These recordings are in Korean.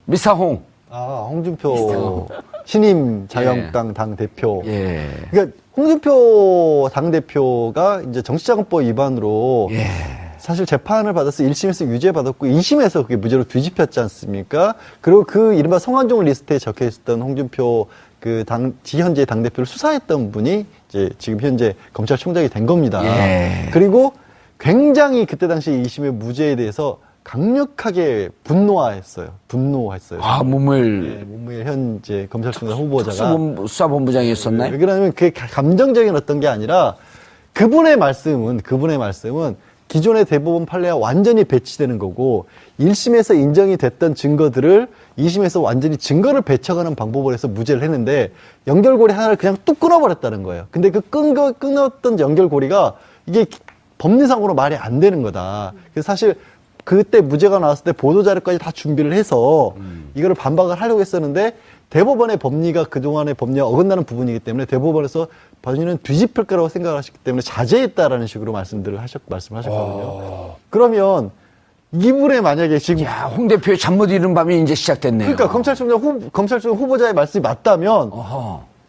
미스터 홍. 홍준표 신임 자유한국당 당대표. 예. 그러니까 홍준표 당대표가 이제 정치자금법 위반으로 사실 재판을 받아서 1심에서 유죄받았고 2심에서 그게 무죄로 뒤집혔지 않습니까? 그리고 그 이른바 성완종 리스트에 적혀 있었던 홍준표 현재 당대표를 수사했던 분이 이제 지금 현재 검찰총장이 된 겁니다. 그리고 굉장히 그때 당시 2심의 무죄에 대해서 강력하게 분노했어요. 문무일 현재 검찰총장 후보자가. 수사본부장이었었나요? 왜 그러냐면 그게 감정적인 어떤 게 아니라 그분의 말씀은 기존의 대법원 판례와 완전히 배치되는 거고 1심에서 인정이 됐던 증거들을 2심에서 완전히 증거를 배척하는 방법을 해서 무죄를 했는데 연결고리 하나를 그냥 뚝 끊어버렸다는 거예요. 근데 그 끊었던 연결고리가 이게 법리상으로 말이 안 되는 거다. 그래서 사실 그때 무죄가 나왔을 때 보도자료까지 다 준비를 해서 이거를 반박을 하려고 했었는데 대법원의 법리가 그동안의 법리와 어긋나는 부분이기 때문에 대법원에서 본인은 뒤집힐 거라고 생각을 하셨기 때문에 자제했다라는 식으로 말씀을 하셨거든요. 그러면 이분의 만약에 지금 홍 대표의 잠 못 이루는 밤이 이제 시작됐네요. 그러니까 검찰총장 후보자의 말씀이 맞다면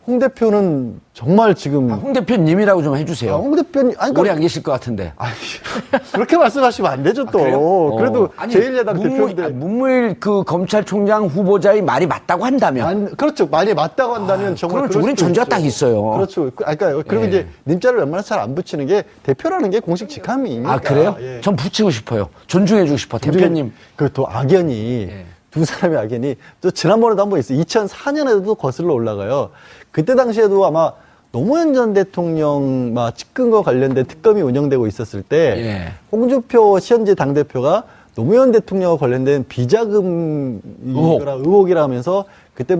홍 대표는 정말 지금 홍 대표님이라고 좀 해주세요. 홍 대표님 오래 안 계실 것 같은데. 그렇게 말씀하시면 안 되죠 또. 그래도 제1야당 대표인데 문무일 그 검찰총장 후보자의 말이 맞다고 한다면. 그렇죠. 말이 맞다고 한다면 정말. 그럼 우리는 전제가 딱 있어요. 그렇죠. 그러니까 그리고 이제 님자를 웬만해서 잘 안 붙이는 게 대표라는 게 공식 직함이니까. 그래요? 전 붙이고 싶어요. 존중해주고 싶어. 대표님. 또 악연이. 두 사람의 악연이 또 지난번에도 한번 있어요. 2004년에도 거슬러 올라가요. 그때 당시에도 아마 노무현 전 대통령 측근과 관련된 특검이 운영되고 있었을 때 홍준표 현재 당대표가 노무현 대통령과 관련된 비자금 의혹이라 하면서 그때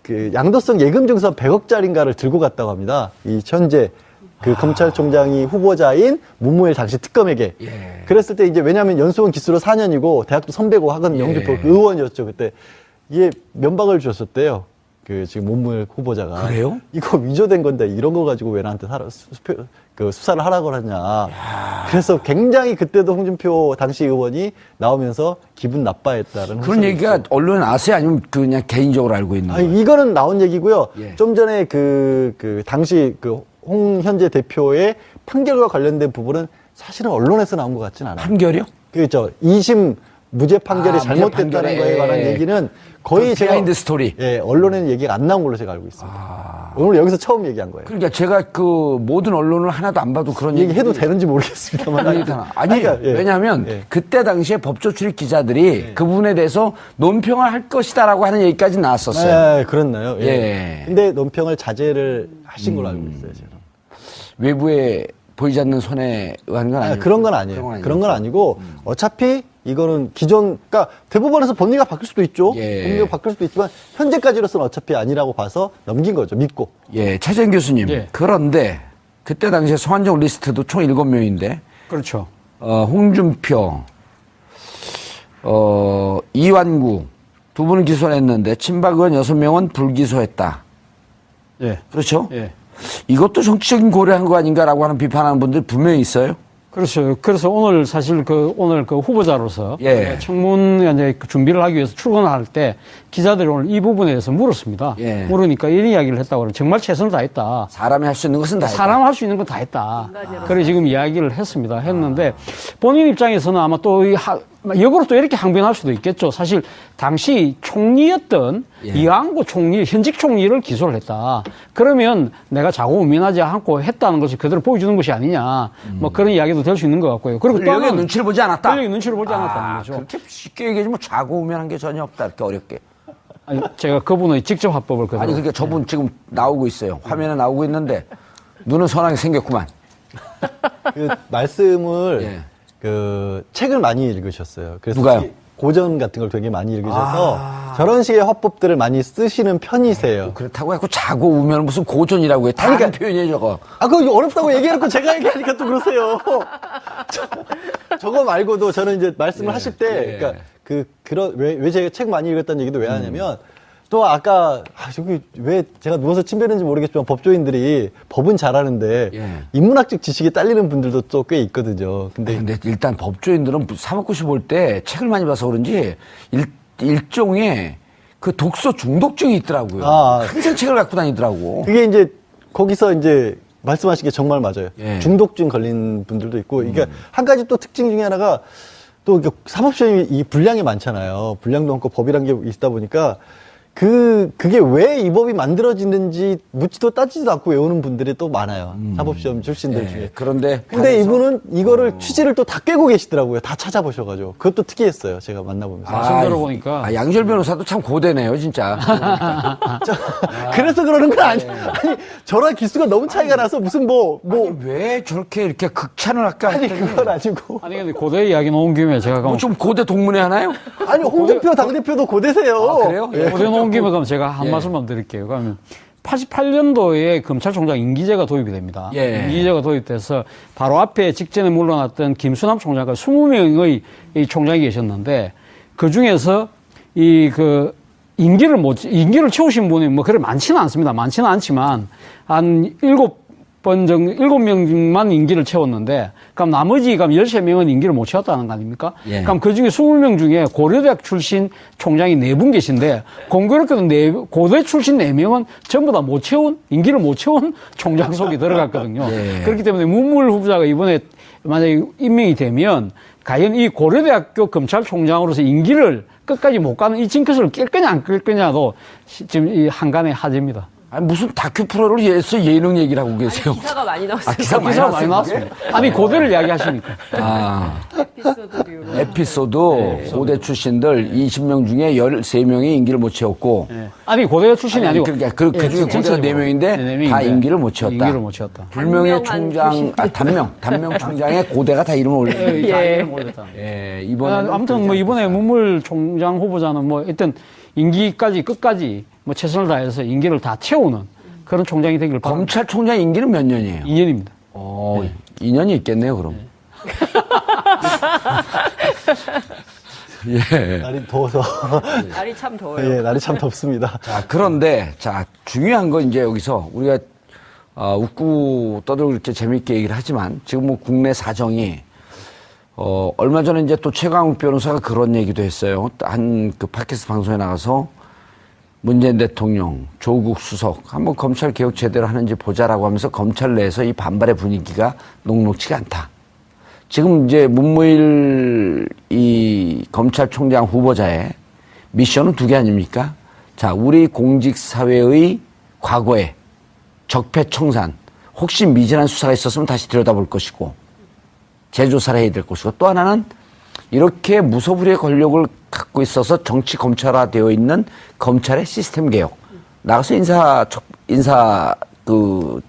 그 양도성 예금 증서 100억짜리인가를 들고 갔다고 합니다. 이 현재 그 검찰총장이 후보자인 문무일 당시 특검에게. 그랬을 때 이제 왜냐하면 연수원 기수로 4년이고 대학도 선배고 학원 홍준표 의원이었죠 그때. 이게 면박을 주셨었대요. 그 지금 문무일 후보자가. 그래요? 이거 위조된 건데 이런 거 가지고 왜 나한테 수사를 하라고 하냐. 그래서 굉장히 그때도 홍준표 당시 의원이 나오면서 기분 나빠했다는. 그런 얘기가 있죠. 언론에 나왔어요? 아니면 그냥 개인적으로 알고 있는 거예요? 이거는 나온 얘기고요. 좀 전에 당시 홍 현재 대표의 판결과 관련된 부분은 사실은 언론에서 나온 것 같진 않아요. 판결이요? 그렇죠. 2심 무죄 판결이 잘못됐다는 거에 관한 얘기는 거의 제가 비하인드 스토리. 언론에는 얘기가 안 나온 걸로 제가 알고 있습니다. 오늘 여기서 처음 얘기한 거예요. 그러니까 제가 그 모든 언론을 하나도 안 봐도 그런 얘기 해도 되는지 모르겠습니다만. 왜냐하면 그때 당시에 법조 출입 기자들이 그분에 대해서 논평을 할 것이다라고 하는 얘기까지 나왔었어요. 그렇나요? 근데 논평을 자제를 하신 걸로 알고 있어요, 제가. 외부에 보이지 않는 손에 의한 건 아니에요. 그런 건 아니에요. 그런 건 아니고 어차피 이거는 그러니까 대법원에서 법리가 바뀔 수도 있죠. 법리가 바뀔 수도 있지만 현재까지로서는 어차피 아니라고 봐서 넘긴 거죠. 믿고. 최재형 교수님. 그런데 그때 당시에 성완종 리스트도 총 7명인데. 그렇죠. 홍준표, 이완구 두 분을 기소했는데 친박 의원 6명은 불기소했다. 그렇죠? 이것도 정치적인 고려한 거 아닌가라고 하는 비판하는 분들 분명히 있어요. 그렇죠. 그래서 오늘 사실 오늘 후보자로서 청문 이제 준비를 하기 위해서 출근할 때 기자들이 오늘 이 부분에 대해서 물었습니다. 물으니까 이런 이야기를 했다고 그러면 정말 최선을 다했다. 사람이 할 수 있는 것은 다 했다. 사람 할 수 있는 건 다 했다. 그래 지금 이야기를 했는데 본인 입장에서는 아마 또 역으로 또 이렇게 항변할 수도 있겠죠. 사실 당시 총리였던 이완구 총리, 현직 총리를 기소를 했다. 그러면 내가 자고우면하지 않고 했다는 것을 그대로 보여주는 것이 아니냐. 그런 이야기도 될 수 있는 것 같고요. 그리고 또 권력의 눈치를 보지 않았다. 권력의 눈치를 보지 않았다는 거죠. 그렇게 쉽게 얘기하지 자고우면한 게 전혀 없다. 이렇게 어렵게. 아니, 제가 그분의 직접 화법을 그대로. 아니 그러니까 저분 지금 나오고 있어요. 화면에 나오고 있는데 눈은 선하게 생겼구만. 말씀을 책을 많이 읽으셨어요. 그래서 누가요? 고전 같은 걸 되게 많이 읽으셔서 저런 식의 화법들을 많이 쓰시는 편이세요. 그렇다고 해서 자고 우면 무슨 고전이라고 해. 다른 표현이에요, 저거. 그거 어렵다고 얘기해놓고 제가 얘기하니까 또 그러세요. 저거 말고도 저는 이제 말씀을 하실 때, 왜 제가 책 많이 읽었다는 얘기도 왜 하냐면, 또 아까 저기 왜 제가 누워서 침 뱉는지 모르겠지만 법조인들이 법은 잘하는데 인문학적 지식이 딸리는 분들도 또 꽤 있거든요. 근데 일단 법조인들은 사법고시 볼 때 책을 많이 봐서 그런지 일종의 그 독서 중독증이 있더라고요. 항상 책을 갖고 다니더라고. 그게 이제 거기서 이제 말씀하신 게 정말 맞아요. 예. 중독증 걸린 분들도 있고, 이게 한 가지 또 특징 중에 하나가 또 사법시험이 이 분량이 많잖아요. 분량도 많고 법이란 게 있다 보니까 그게 왜 이 법이 만들어지는지 묻지도 따지지도 않고 외우는 분들이 또 많아요. 사법시험 출신들 중에. 그런데 근데 이분은 이거를 취지를 또 다 깨고 계시더라고요. 다 찾아보셔가지고. 그것도 특이했어요. 제가 만나보면서. 말씀 들어보니까. 양절 변호사도 참 고대네요, 진짜. 그래서 그러는 건 아니, 아니, 저랑 기수가 너무 차이가 나서 무슨 아니, 왜 저렇게 이렇게 극찬을 할까? 아니, 그건 아니고. 아니, 근데 고대 이야기 나온 김에 제가 뭐 좀 고대 동문회 하나요? 아니, 홍 대표, 당 대표도 고대세요. 그래요? 고대 나온 김에 그럼 제가 한 말씀만 드릴게요. 그러면 88년도에 검찰총장 임기제가 도입이 됩니다. 예. 임기제가 도입돼서 바로 앞에 직전에 물러났던 김수남 총장과 20명의 이 총장이 계셨는데 그 중에서 임기를 채우신 분이 뭐 그래 많지는 않습니다. 많지는 않지만 한 7명만 임기를 채웠는데, 그럼 나머지 13명은 임기를 못 채웠다는 거 아닙니까? 예. 그럼 그 중에 20명 중에 고려대학 출신 총장이 4분 계신데, 공교롭게도 고대 출신 4명은 전부 다 임기를 못 채운 총장 속에 들어갔거든요. 예. 그렇기 때문에 문무일 후보자가 이번에 만약에 임명이 되면, 과연 이 고려대학교 검찰총장으로서 임기를 끝까지 못 가는 이 징크스를 낄 거냐 안 낄 거냐도 지금 이 한간의 화제입니다. 아니, 무슨 다큐 프로를 해서 예능 얘기를 하고 계세요. 기사가 많이 나왔어요. 기사 많이 나왔습니다. 아니, 고대를 이야기하시니까. 에피소드 고대 출신들 20명 중에 13명이 임기를 못 채웠고. 아니, 고대 출신이 아니고. 그러니까 그 중에 고대가 4명인데 다 임기를 못 채웠다. 임기를 못 채웠다. 불명예 총장, 단명 총장의 고대가 다 이름을 올렸다. 이름을 올렸다. 이번에. 아무튼 뭐 이번에 문무일 총장 후보자는 뭐 일단 임기까지 끝까지 뭐 최선을 다해서 임기를 다 채우는 그런 총장이 되길 바랍니다. 검찰총장 임기는 몇 년이에요? 2년입니다. 2년이 있겠네요, 그럼. 예. 날이 더워서. 날이 참 더워요. 예, 날이 참 덥습니다. 자, 그런데, 중요한 건 이제 여기서 우리가, 웃고 떠들고 이렇게 재밌게 얘기를 하지만 지금 뭐 국내 사정이, 얼마 전에 이제 또 최강욱 변호사가 그런 얘기도 했어요. 한 그 팟캐스트 방송에 나가서 문재인 대통령, 조국 수석, 한번 검찰 개혁 제대로 하는지 보자라고 하면서 검찰 내에서 이 반발의 분위기가 녹록치가 않다. 지금 이제 문무일 이 검찰총장 후보자의 미션은 2개 아닙니까? 자, 우리 공직사회의 과거에 적폐청산, 혹시 미진한 수사가 있었으면 다시 들여다볼 것이고, 재조사를 해야 될 것이고, 또 하나는 이렇게 무소불위의 권력을 갖고 있어서 정치 검찰화되어 있는 검찰의 시스템 개혁, 나가서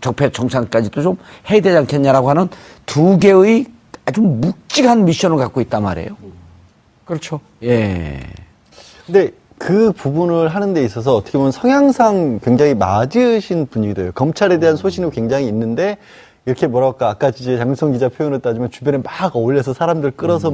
적폐 청산까지도 좀 해야 되지 않겠냐라고 하는 2개의 아주 묵직한 미션을 갖고 있단 말이에요. 그렇죠. 예. 근데 그 부분을 하는 데 있어서 어떻게 보면 성향상 굉장히 맞으신 분이기도 해요. 검찰에 대한 소신은 굉장히 있는데, 이렇게 뭐랄까, 아까 이제 장윤성 기자 표현을 따지면 주변에 막 어울려서 사람들 끌어서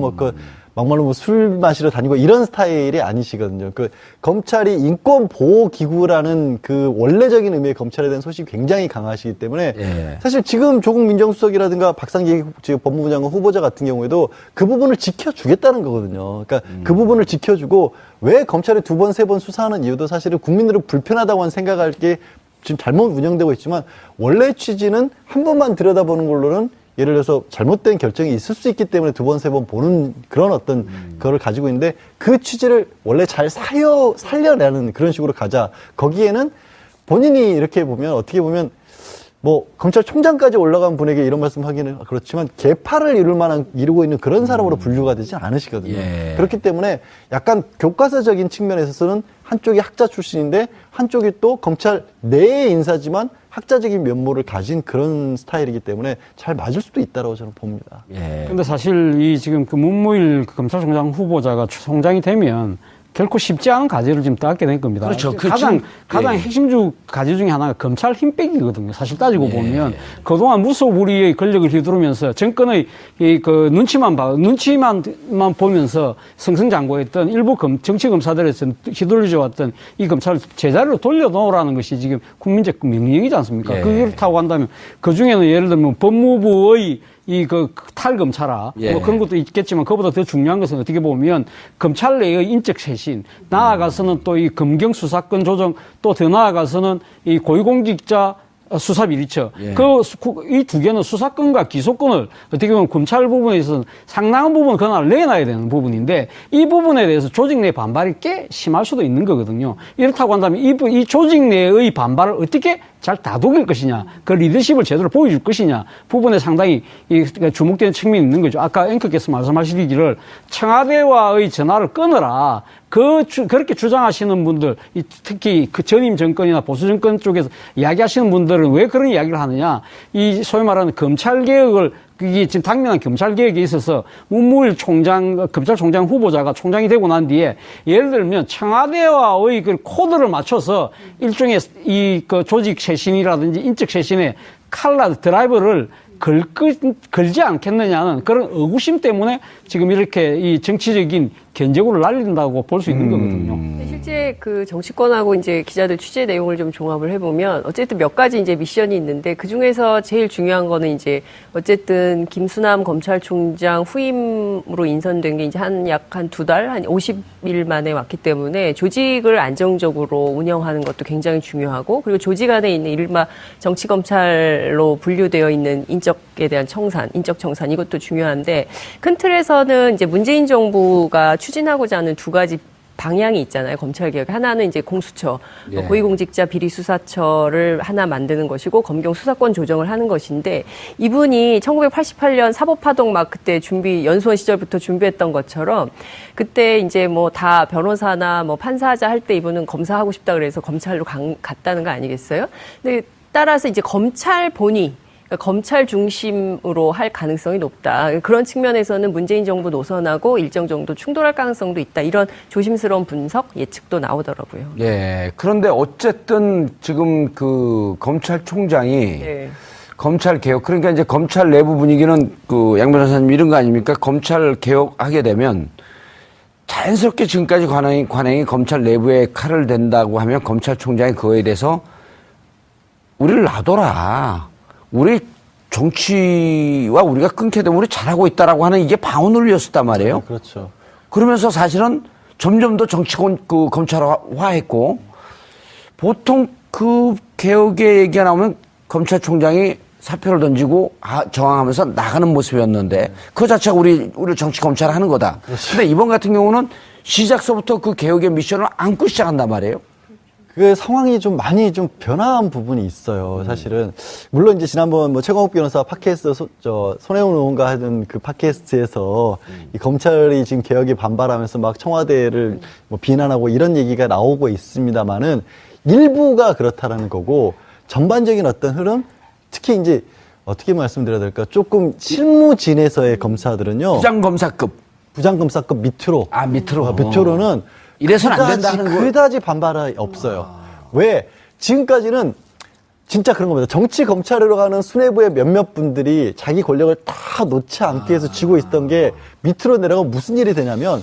막말로 뭐 술 마시러 다니고 이런 스타일이 아니시거든요. 그 검찰이 인권보호기구라는 그 원래적인 의미의 검찰에 대한 소식이 굉장히 강하시기 때문에 사실 지금 조국 민정수석이라든가 박상기 법무부 장관 후보자 같은 경우에도 그 부분을 지켜주겠다는 거거든요. 그러니까 그 부분을 지켜주고 왜 검찰이 2번, 3번 수사하는 이유도 사실은 국민들은 불편하다고 한 생각할 게 지금 잘못 운영되고 있지만 원래 취지는 한 번만 들여다보는 걸로는 예를 들어서 잘못된 결정이 있을 수 있기 때문에 2번, 3번 보는 그런 어떤 그거를 가지고 있는데 그 취지를 원래 잘 살려내는 그런 식으로 가자. 거기에는 본인이 이렇게 보면 어떻게 보면 뭐 검찰총장까지 올라간 분에게 이런 말씀하기는 그렇지만 계파를 이루고 있는 그런 사람으로 분류가 되지 않으시거든요. 그렇기 때문에 약간 교과서적인 측면에서는 한쪽이 학자 출신인데 한쪽이 또 검찰 내의 인사지만 학자적인 면모를 가진 그런 스타일이기 때문에 잘 맞을 수도 있다고 저는 봅니다. 근데 사실 이 지금 그 문무일 검찰총장 후보자가 총장이 되면 결코 쉽지 않은 과제를 지금 따게 될 겁니다. 그렇죠. 가장 핵심 과제 중에 하나가 검찰 힘 빼기거든요. 사실 따지고 보면 그동안 무소불위의 권력을 휘두르면서 정권의 그 눈치만 보면서 승승장구했던 일부 정치 검사들에서 휘둘려져 왔던 이 검찰을 제자리로 돌려놓으라는 것이 지금 국민적 명령이지 않습니까? 그렇다고 한다면 그 중에는 예를 들면 법무부의 이 탈검찰화 예. 뭐 그런 것도 있겠지만 그보다 더 중요한 것은 어떻게 보면 검찰 내의 인적 쇄신, 나아가서는 또 이 검경 수사권 조정, 또 더 나아가서는 이 고위공직자 수사 비리처. 예. 이 두 개는 수사권과 기소권을 어떻게 보면 검찰 부분에 있어서는 상당한 부분을 그날 내놔야 되는 부분인데 이 부분에 대해서 조직 내 반발이 꽤 심할 수도 있는 거거든요. 이렇다고 한다면 이 조직 내의 반발을 어떻게 잘 다독일 것이냐, 그 리더십을 제대로 보여줄 것이냐 부분에 상당히 주목되는 측면이 있는 거죠. 아까 앵커께서 말씀하시기를 청와대와의 전화를 끊어라. 그렇게 주장하시는 분들, 특히 그 전임 정권이나 보수 정권 쪽에서 이야기하시는 분들은 왜 그런 이야기를 하느냐. 이 소위 말하는 검찰 개혁을 이게 지금 당면한 검찰 개혁에 있어서 문무일 검찰총장 후보자가 총장이 되고 난 뒤에 예를 들면 청와대와의 그 코드를 맞춰서 일종의 그 조직 쇄신이라든지 인적 쇄신의 드라이버를 걸지 않겠느냐는 그런 의구심 때문에 지금 이렇게 이 정치적인 견제구를 날린다고 볼 수 있는 거거든요. 실제 그 정치권하고 이제 기자들 취재 내용을 좀 종합을 해보면 어쨌든 몇 가지 이제 미션이 있는데 그 중에서 제일 중요한 거는 이제 어쨌든 김수남 검찰총장 후임으로 인선된 게 이제 약 한 두 달, 한 50일 만에 왔기 때문에 조직을 안정적으로 운영하는 것도 굉장히 중요하고 그리고 조직 안에 있는 이른바 정치검찰로 분류되어 있는 인적에 대한 청산, 인적 청산 이것도 중요한데 큰 틀에서는 이제 문재인 정부가 추진하고자 하는 두 가지 방향이 있잖아요. 검찰개혁. 하나는 이제 공수처, 예. 고위공직자 비리수사처를 하나 만드는 것이고 검경 수사권 조정을 하는 것인데 이분이 1988년 사법파동 막 그때 연수원 시절부터 준비했던 것처럼 그때 이제 뭐 다 변호사나 뭐 판사하자 할 때 이분은 검사하고 싶다 그래서 검찰로 갔다는 거 아니겠어요? 근데 따라서 이제 검찰 본위 그러니까 검찰 중심으로 할 가능성이 높다. 그런 측면에서는 문재인 정부 노선하고 일정 정도 충돌할 가능성도 있다. 이런 조심스러운 분석, 예측도 나오더라고요. 예. 그런데 어쨌든 지금 그 검찰총장이 네. 검찰 개혁, 그러니까 이제 검찰 내부 분위기는 그 양 변호사님 이런 거 아닙니까? 검찰 개혁하게 되면 자연스럽게 지금까지 관행이 검찰 내부에 칼을 댄다고 하면 검찰총장이 그거에 대해서 우리를 놔둬라. 우리 정치와 우리가 끊게 되면 우리 잘하고 있다라고 하는 이게 방언을이었단 말이에요. 그렇죠. 그러면서 사실은 점점 더 정치권 검찰화했고 보통 그 개혁의 얘기가 나오면 검찰총장이 사표를 던지고 저항하면서 나가는 모습이었는데 그 자체가 우리 정치 검찰을 하는 거다. 그런데 이번 같은 경우는 시작서부터 그 개혁의 미션을 안고 시작한단 말이에요. 그 상황이 좀 많이 좀 변화한 부분이 있어요. 사실은 물론 이제 지난번 뭐 최광욱 변호사 팟캐스트 손혜원 의원과 하던 그 팟캐스트에서 이 검찰이 지금 개혁에 반발하면서 막 청와대를 뭐 비난하고 이런 얘기가 나오고 있습니다만은 일부가 그렇다라는 거고 전반적인 어떤 흐름, 특히 이제 어떻게 말씀드려야 될까? 조금 실무진에서의 검사들은요. 부장검사급 밑으로. 밑으로. 밑으로는 이래서는 안 된다는 거. 그다지 반발이 없어요. 왜? 지금까지는 진짜 그런 겁니다. 정치 검찰으로 가는 수뇌부의 몇몇 분들이 자기 권력을 다 놓지 않기 위해서 쥐고 있던 게 밑으로 내려가면 무슨 일이 되냐면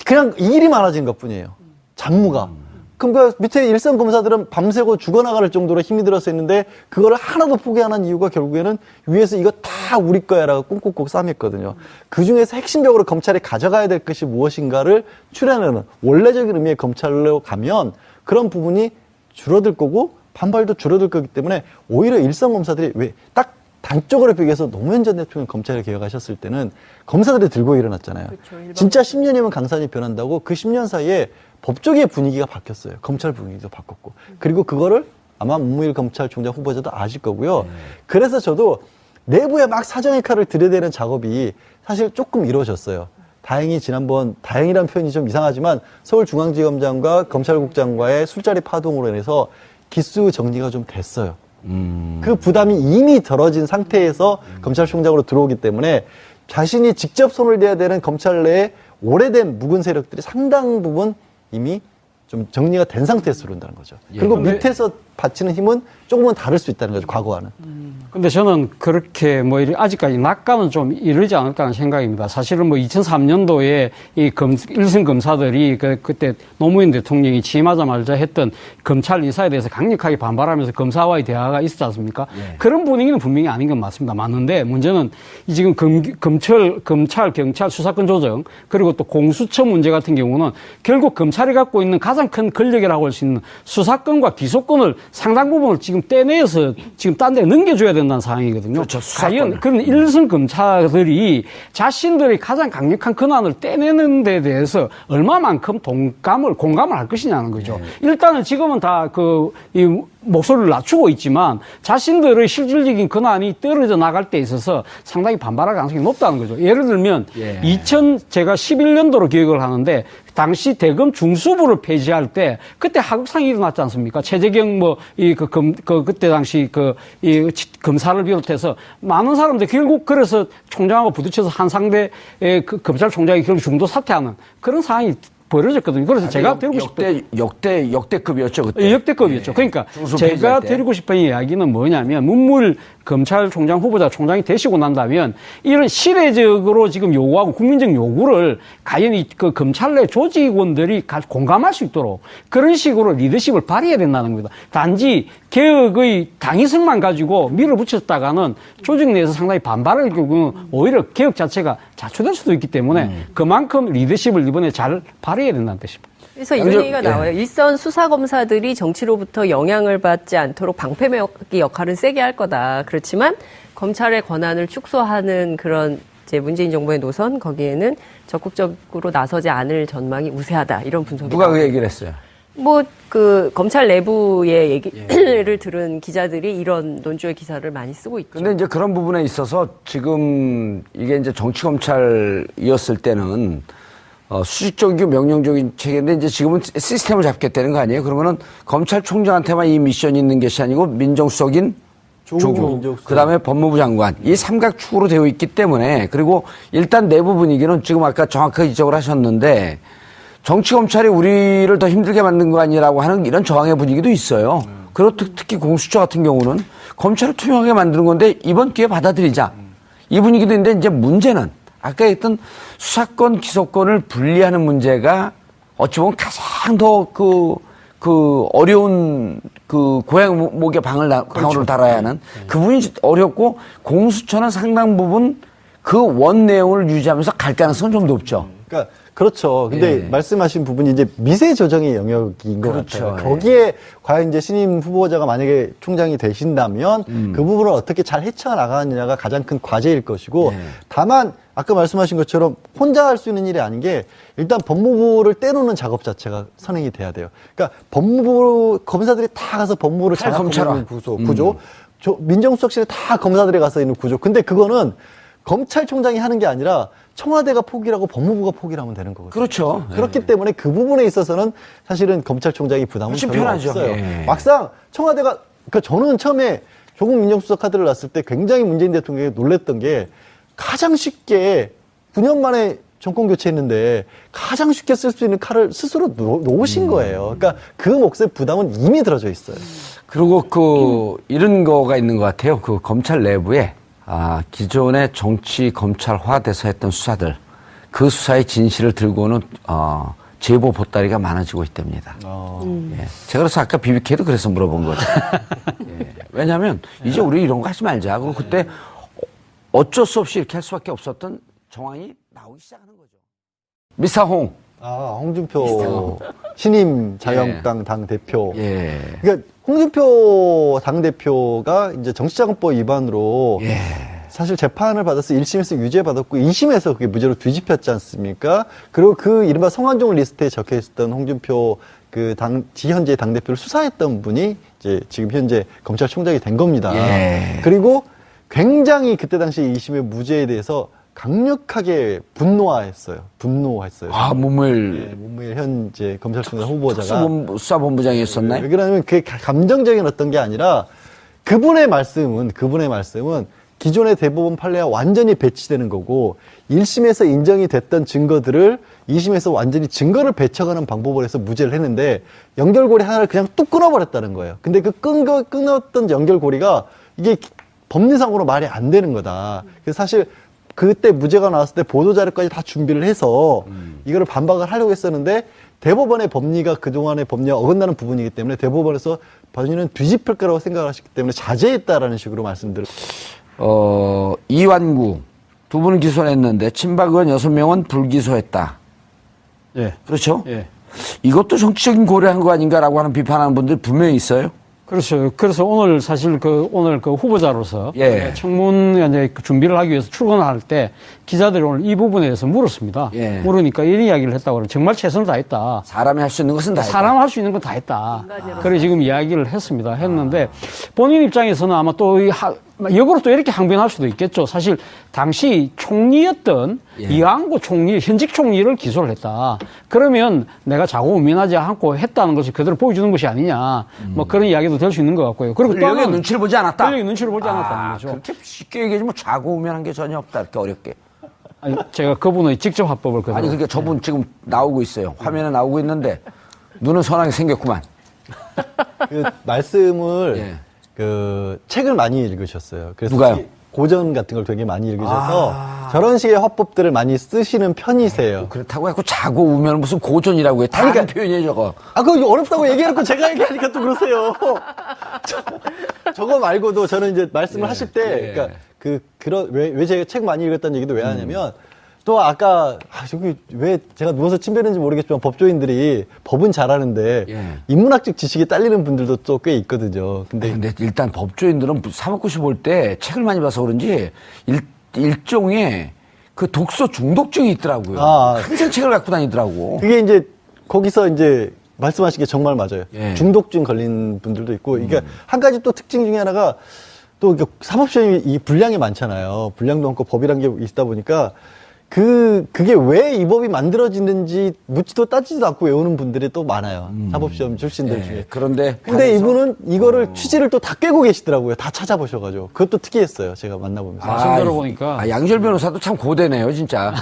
그냥 이 일이 많아지는 것 뿐이에요. 잡무가. 그럼 그 밑에 일선 검사들은 밤새고 죽어나갈 정도로 힘이 들어서 했는데 그거를 하나도 포기 안 한 이유가 결국에는 위에서 이거 다 우리 거야라고 꽁꽁꽁 싸맸거든요. 그 중에서 핵심적으로 검찰이 가져가야 될 것이 무엇인가를 추려내는 원래적인 의미의 검찰로 가면 그런 부분이 줄어들 거고 반발도 줄어들 거기 때문에 오히려 일선 검사들이 왜 딱 단쪽으로 비교해서 노무현 전 대통령 검찰을 개혁하셨을 때는 검사들이 들고 일어났잖아요. 그렇죠, 진짜 10년이면 강산이 변한다고 그 10년 사이에 법조계의 분위기가 바뀌었어요. 검찰 분위기도 바뀌었고. 그리고 그거를 아마 문무일 검찰총장 후보자도 아실 거고요. 그래서 저도 내부에 막 사정의 칼을 들여대는 작업이 사실 조금 이루어졌어요. 다행히 다행이라는 표현이 좀 이상하지만 서울중앙지검장과 검찰국장과의 술자리 파동으로 인해서 기수 정리가 좀 됐어요. 그 부담이 이미 덜어진 상태에서 검찰총장으로 들어오기 때문에 자신이 직접 손을 대야 되는 검찰 내에 오래된 묵은 세력들이 상당 부분 이미 좀 정리가 된 상태에서 들어온다는 거죠. 예. 그리고 밑에서 바치는 힘은 조금은 다를 수 있다는 거죠, 과거와는. 근데 저는 그렇게 뭐 아직까지 낙관은 좀 이르지 않을까 하는 생각입니다. 사실은 뭐 2003년도에 이 일선 검사들이 그때 노무현 대통령이 취임하자마자 했던 검찰 인사에 대해서 강력하게 반발하면서 검사와의 대화가 있었지 않습니까? 예. 그런 분위기는 분명히 아닌 건 맞습니다. 맞는데 문제는 이 지금 검찰, 경찰 수사권 조정 그리고 또 공수처 문제 같은 경우는 결국 검찰이 갖고 있는 가장 큰 권력이라고 할 수 있는 수사권과 기소권을 상당 부분을 지금 떼내서 지금 딴 데 넘겨줘야 된다는 상황이거든요. 그렇죠. 과연 그런 일선 검사들이 자신들이 가장 강력한 권한을 떼내는 데 대해서 얼마만큼 공감을 할 것이냐는 거죠. 일단은 지금은 다 이 목소리를 낮추고 있지만 자신들의 실질적인 권한이 떨어져 나갈 때 있어서 상당히 반발할 가능성이 높다는 거죠. 예를 들면 제가 11년도로 기억을 하는데 당시 대검 중수부를 폐지할 때 그때 하극상이 일어났지 않습니까? 최재경 그때 당시 이 검사를 비롯해서 많은 사람들이 결국 그래서 총장하고 부딪혀서 한상대 검찰총장이 결국 중도 사퇴하는 그런 상황이 벌어졌거든요. 그래서 제가 드리고 싶은 역대급이었죠 그때. 역대급이었죠. 그러니까 제가 드리고 싶은 이야기는 뭐냐면 문무일 검찰총장 후보자 총장이 되시고 난다면 이런 시대적으로 지금 요구하고 국민적 요구를 과연 그 검찰 내 조직원들이 공감할 수 있도록 그런 식으로 리더십을 발휘해야 된다는 겁니다. 단지 개혁의 당위성만 가지고 밀어붙였다가는 조직 내에서 상당히 반발을 겪으면 오히려 개혁 자체가 자초될 수도 있기 때문에 그만큼 리더십을 이번에 잘 발휘해야 된다는 뜻입니다. 그래서 이런 얘기가 나와요. 일선 수사검사들이 정치로부터 영향을 받지 않도록 방패막이 역할은 세게 할 거다. 그렇지만 검찰의 권한을 축소하는 그런 이제 문재인 정부의 노선 거기에는 적극적으로 나서지 않을 전망이 우세하다. 이런 분석이 누가 그 나와요. 얘기를 했어요? 검찰 내부의 얘기를 들은 기자들이 이런 논조의 기사를 많이 쓰고 있죠. 근데 이제 그런 부분에 있어서 지금 이게 이제 정치검찰이었을 때는 수직적이고 명령적인 체계인데 이제 지금은 시스템을 잡겠다는 거 아니에요? 그러면은 검찰총장한테만 이 미션이 있는 것이 아니고 민정수석인 조국, 그 다음에 법무부 장관, 이 삼각축으로 되어 있기 때문에 그리고 일단 내부 분위기는 지금 아까 정확하게 지적을 하셨는데 정치검찰이 우리를 더 힘들게 만든 거 아니라고 하는 이런 저항의 분위기도 있어요. 그리고 특히 공수처 같은 경우는 검찰을 투명하게 만드는 건데 이번 기회에 받아들이자. 이 분위기도 있는데 이제 문제는 아까 했던 수사권, 기소권을 분리하는 문제가 어찌 보면 가장 더 어려운 고양 목에 방울을 달아야 하는 그 부분이 어렵고 공수처는 상당 부분 그 원 내용을 유지하면서 갈 가능성은 좀 높죠. 그러니까 그렇죠. 근데 말씀하신 부분이 이제 미세 조정의 영역인 것 같아요. 거기에 과연 이제 신임 후보자가 만약에 총장이 되신다면 그 부분을 어떻게 잘 헤쳐나가느냐가 가장 큰 과제일 것이고 다만 아까 말씀하신 것처럼 혼자 할 수 있는 일이 아닌 게 일단 법무부를 떼놓는 작업 자체가 선행이 돼야 돼요. 그러니까 법무부 검사들이 다 가서 법무부를 장악하고 있는 구조, 민정수석실에 다 검사들이 가서 있는 구조. 근데 그거는 검찰총장이 하는 게 아니라 청와대가 포기하고 법무부가 포기하면 되는 거거든요. 그렇죠. 그렇기 때문에 그 부분에 있어서는 사실은 검찰총장이 부담은 훨씬 별로 편하죠. 없어요. 막상 청와대가 그러니까 저는 처음에 조국 민정수석 카드를 놨을 때 굉장히 문재인 대통령이 놀랬던 게 가장 쉽게 9년 만에 정권 교체했는데 가장 쉽게 쓸 수 있는 칼을 스스로 놓으신 거예요. 그러니까 그 몫의 부담은 이미 들어져 있어요. 그리고 이런 거가 있는 것 같아요. 그 검찰 내부에 기존의 정치 검찰화돼서 했던 수사들 그 수사의 진실을 들고는 제보 보따리가 많아지고 있답니다. 제가 그래서 아까 BBK도 그래서 물어본 거죠. 왜냐하면 이제 우리 이런 거 하지 말자. 그리고 그때 어쩔 수 없이 이렇게 할 수밖에 없었던 정황이 나오기 시작하는 거죠. 미스터 홍. 홍준표 신임 자유한국당 당대표. 그러니까 홍준표 당대표가 이제 정치자금법 위반으로 사실 재판을 받아서 1심에서 유죄받았고 2심에서 그게 무죄로 뒤집혔지 않습니까? 그리고 그 이른바 성완종 리스트에 적혀 있었던 홍준표 현재 당대표를 수사했던 분이 이제 지금 현재 검찰총장이 된 겁니다. 그리고 굉장히 그때 당시 2심의 무죄에 대해서 강력하게 분노했어요. 문무일 현재 검찰총장 후보자가 수사본부장이었었나요? 왜 그러냐면 그게 감정적인 어떤 게 아니라 그분의 말씀은 기존의 대법원 판례와 완전히 배치되는 거고 1심에서 인정이 됐던 증거들을 2심에서 완전히 증거를 배척하는 방법을 해서 무죄를 했는데 연결고리 하나를 그냥 뚝 끊어버렸다는 거예요. 근데 그 끊었던 연결고리가 이게 법리상으로 말이 안 되는 거다. 그래서 사실 그때 무죄가 나왔을 때 보도자료까지 다 준비를 해서 이거를 반박을 하려고 했었는데 대법원의 법리가 그동안의 법리와 어긋나는 부분이기 때문에 대법원에서 본인은 뒤집힐 거라고 생각을 하셨기 때문에 자제했다라는 식으로 이완구 두 분은 기소했는데 친박 의원 6명은 불기소했다. 예. 그렇죠? 예. 이것도 정치적인 고려한 거 아닌가라고 하는 비판하는 분들이 분명히 있어요. 그렇죠. 그래서 오늘 사실 오늘 후보자로서 예. 청문 이제 준비를 하기 위해서 출근할 때 기자들이 오늘 이 부분에 대해서 물었습니다. 예. 물으니까 이런 이야기를 했다고 그래요. 정말 최선을 다했다. 사람이 할 수 있는 것은 다 했다. 사람 할 수 있는 건 다 했다. 그래 지금 이야기를 했습니다. 했는데 본인 입장에서는 아마 또 역으로 또 이렇게 항변할 수도 있겠죠. 사실 당시 총리였던 예. 이완구 총리, 현직 총리를 기소를 했다. 그러면 내가 자고우면하지 않고 했다는 것을 그대로 보여주는 것이 아니냐. 뭐 그런 이야기도 될 수 있는 것 같고요. 그리고 또 권력의 하나는 눈치를 보지 않았다. 권력의 눈치를 보지 않았다는 거죠. 그렇게 쉽게 얘기하지 뭐 좌고우면한 게 전혀 없다. 이렇게 어렵게. 아니, 제가 그분의 직접 화법을 그대로. 아니 그러니까 저분 지금 나오고 있어요. 화면에 나오고 있는데 눈은 선하게 생겼구만. 그 말씀을 예. 그 책을 많이 읽으셨어요. 그래서 누가요? 고전 같은 걸 되게 많이 읽으셔서 저런 식의 화법들을 많이 쓰시는 편이세요. 그렇다고 해서 자고우면 무슨 고전이라고 해. 다른 그러니까- 표현이에요 저거. 아, 그거 어렵다고 얘기해놓고 제가 얘기하니까 또 그러세요. 저거 말고도 저는 이제 말씀을 하실 때, 그러니까, 왜 제가 책 많이 읽었다는 얘기도 왜 하냐면, 또 아까, 저기 왜 제가 누워서 침 베는지 모르겠지만 법조인들이 법은 잘하는데, 예. 인문학적 지식이 딸리는 분들도 또 꽤 있거든요. 근데 근데 일단 법조인들은 사법고시 볼 때 책을 많이 봐서 그런지 일종의 그 독서 중독증이 있더라고요. 항상 책을 갖고 다니더라고. 그게 이제 거기서 이제 말씀하신 게 정말 맞아요. 예. 중독증 걸린 분들도 있고, 이게 한 가지 또 특징 중에 하나가 또 사법시험이 이 분량이 많잖아요. 분량도 많고 법이란 게 있다 보니까 그게 왜 이 법이 만들어지는지 묻지도 따지지도 않고 외우는 분들이 또 많아요. 사법시험 출신들 예. 중에. 그런데 근데 반해서- 이분은 이거를 취지를 또 다 깨고 계시더라고요. 다 찾아보셔가지고. 그것도 특이했어요. 제가 만나보면서. 말씀 들어보니까. 양절 변호사도 참 고대네요, 진짜.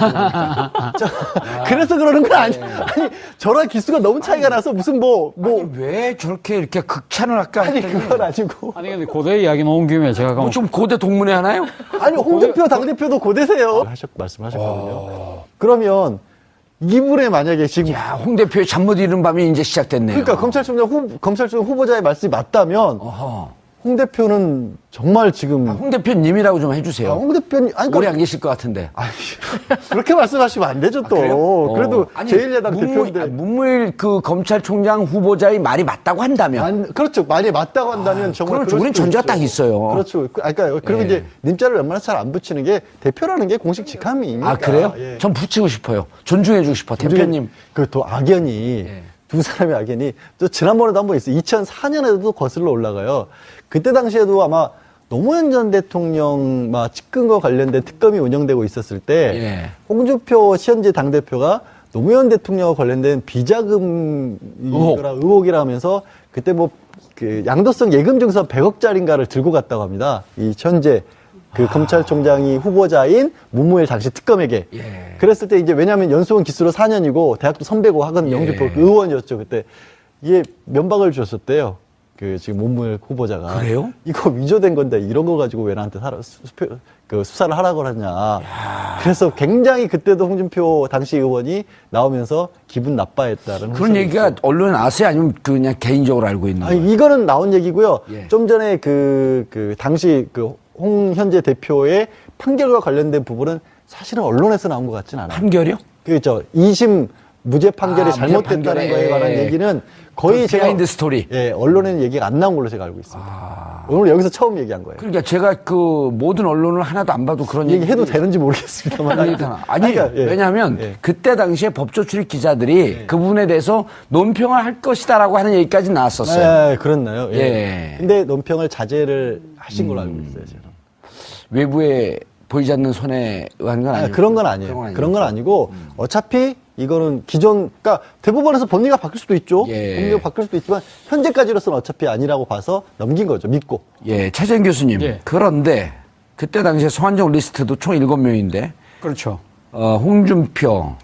그래서 그러는 건 아니에요. 아니, 저랑 기수가 너무 차이가 나서 무슨 아니, 왜 저렇게 이렇게 극찬을 할까 아니, 했더니 그건 아니고. 아니 근데 고대 이야기 나온 김에 제가 뭐 좀 고대 동문회 하나요? 아니, 홍 대표, 당 대표도 고대세요. 말씀하셨거든요. 그러면 이분의 만약에 지금 야, 홍 대표의 잠 못 이룬 밤이 이제 시작됐네요. 그러니까 검찰청 후보자의 말씀이 맞다면 어허. 홍 대표는 정말 지금 홍 대표님이라고 좀 해주세요. 홍 대표님 아니 오래 안 계실 것 같은데. 아니, 그렇게 말씀하시면 안 되죠 또. 그래요? 그래도 아니, 제1야당 대표인데 문무일 그 검찰총장 후보자의 말이 맞다고 한다면. 그렇죠. 만약에 맞다고 한다면 정말 그럼 그럴 우린 수도 전제가 있죠. 딱 있어요. 그렇죠. 그러니까 그리고 예. 이제 님자를 웬만해서 잘 안 붙이는 게 대표라는 게 공식 직함이니까. 아, 그래요? 예. 전 붙이고 싶어요. 존중해주고 싶어. 대표님. 그 또 악연이 예. 두 사람의 악연이 또 지난번에도 한 번 있어요. 2004년에도 거슬러 올라가요. 그때 당시에도 아마 노무현 전 대통령 측근과 관련된 특검이 운영되고 있었을 때 예. 홍준표 현재 당 대표가 노무현 대통령과 관련된 비자금 의혹이라 하면서 그때 그 양도성 예금 증서 100억짜리인가를 들고 갔다고 합니다. 이 현재 그 검찰총장이 후보자인 문무일 당시 특검에게. 예. 그랬을 때 이제 왜냐하면 연수원 기수로 4년이고 대학도 선배고 학은 영주표 의원이었죠 그때. 이게 면박을 줬었대요. 그 지금 문무일 후보자가. 그래요? 이거 위조된 건데 이런 거 가지고 왜 나한테 수사를 하라고 그러냐. 그래서 굉장히 그때도 홍준표 당시 의원이 나오면서 기분 나빠했다는 그런 얘기가 언론에 나왔어요? 아니면 그냥 개인적으로 알고 있는 거예요? 아니, 이거는 나온 얘기고요. 예. 좀 전에 그 당시 홍 현재 대표의 판결과 관련된 부분은 사실은 언론에서 나온 것 같진 않아요. 판결이요? 그죠. 2심 무죄 판결이 무죄 잘못됐다는 판결에, 거에 관한 예. 얘기는 거의 그 제가 비하인드 스토리. 예, 언론에는 얘기가 안 나온 걸로 제가 알고 있습니다. 오늘 여기서 처음 얘기한 거예요. 그러니까 제가 그 모든 언론을 하나도 안 봐도 그런 얘기해도 되는지 모르겠습니다만. 아니, 그러니까, 예. 왜냐하면 예. 그때 당시에 법조 출입 기자들이 그 부분에 대해서 논평을 할 것이다라고 하는 얘기까지 나왔었어요. 예, 그렇나요? 예. 예. 근데 논평을 자제를 하신 걸로 알고 있어요, 저는. 외부에 보이지 않는 손에 의한 건 아니에요. 그런 건 아니에요. 그런 건 아니고 어차피 이거는 그러니까 대법원에서 법리가 바뀔 수도 있죠. 예. 법리가 바뀔 수도 있지만 현재까지로서는 어차피 아니라고 봐서 넘긴 거죠. 믿고. 예, 최재현 교수님. 예. 그런데 그때 당시에 소환정 리스트도 총 7명인데 그렇죠. 홍준표,